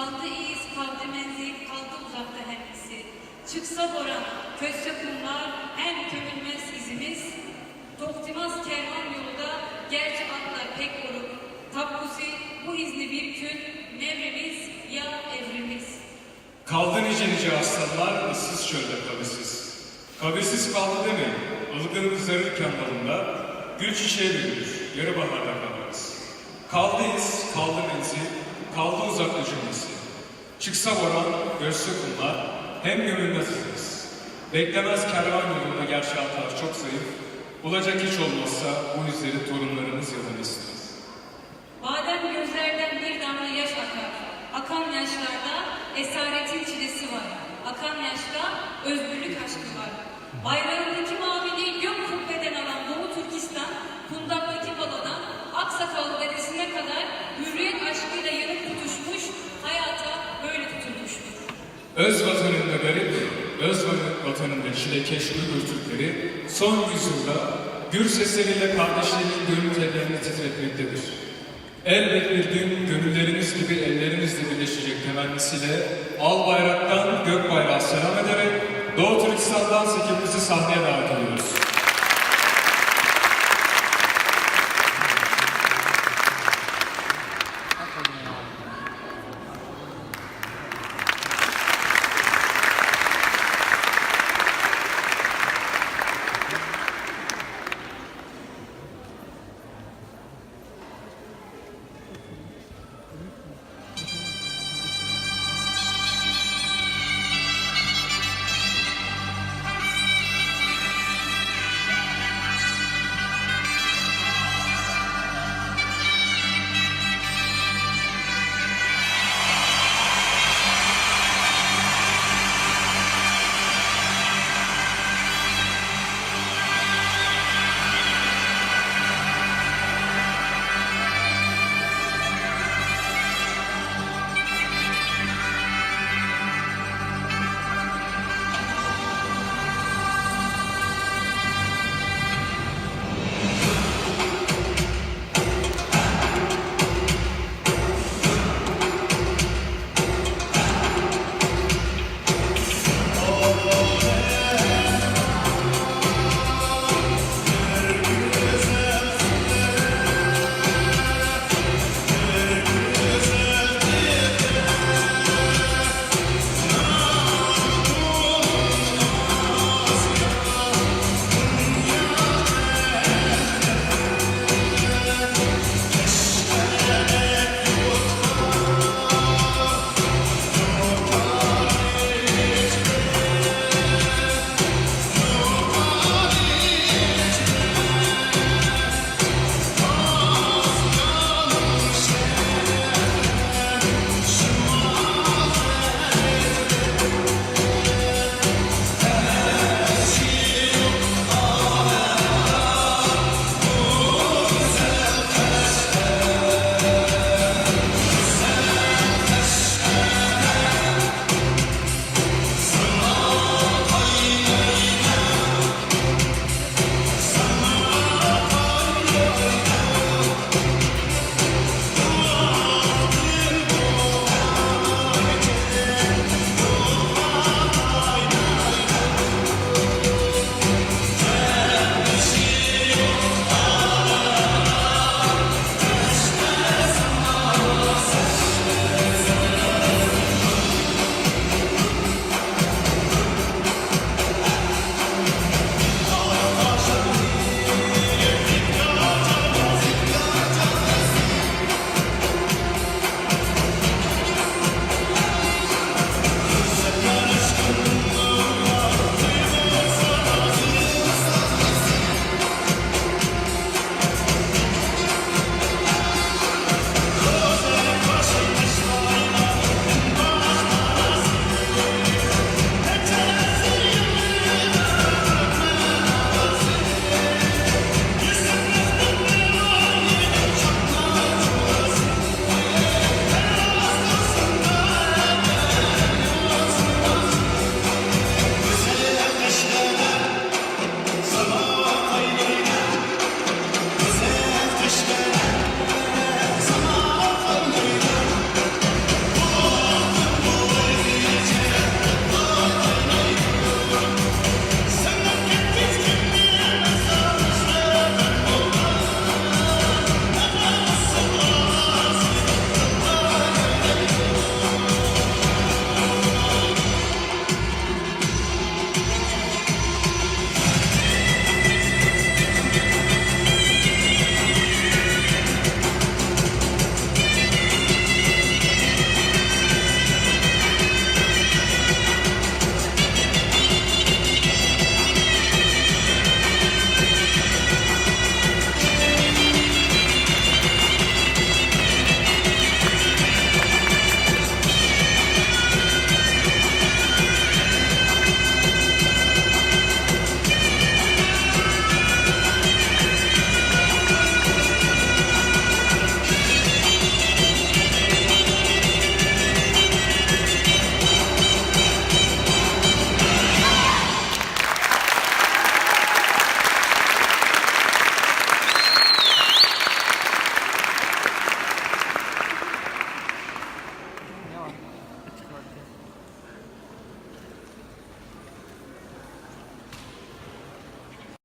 kaldı iz, kaldı menzil, kaldı uzakta hepsi. Çıksa boran, kösse kumlar, hem kömülmez izimiz. Doktimaz kervan yolda, gerçi atlar pek oruk. Tapkusi, bu izni bir gün, nevrimiz ya evrimiz. Kaldı nice aslanlar, ıssız çölde kabirsiz. Kabirsiz kaldı demeyin, ılgınımız zarırken dalında, gül çiçeği dönür, yarı baharda kalırız. Kaldı iz, kaldı menzil, kaldı uzakta cümlesi. Çıksa boran, göçse kumlar, hem gömülmez izimiz. Beklemez kervan yolunda gerçi atlar çok zayıf, bulacak hiç olmazsa bu izleri torunlarımız ya da neslimiz. Madem gözlerden bir damla yaş akar, akan yaşlarda esaretin çilesi var. Akan yaşta özgürlük aşkı var. Bayrağındaki maviliği gök kubbeden alan Doğu Türkistan, kundaktaki baladan Aksakallı dedesine kadar hürriyet aşkıyla yanıp tutuşmuş, hayata böyle tutulmuştur. Öz vatanında garip, öz vatanında çilekeş Uygur Türkleri son yüzyılda gür sesleriyle kardeşlerinin gönül tellerini titretmektedir. Elbet bir gün gönüllerimiz gibi ellerimizle birleşecek temennisiyle al bayraktan gök bayrağı selam ederek Doğu Türkistan'dan sekimizi sahneye davet ediyoruz.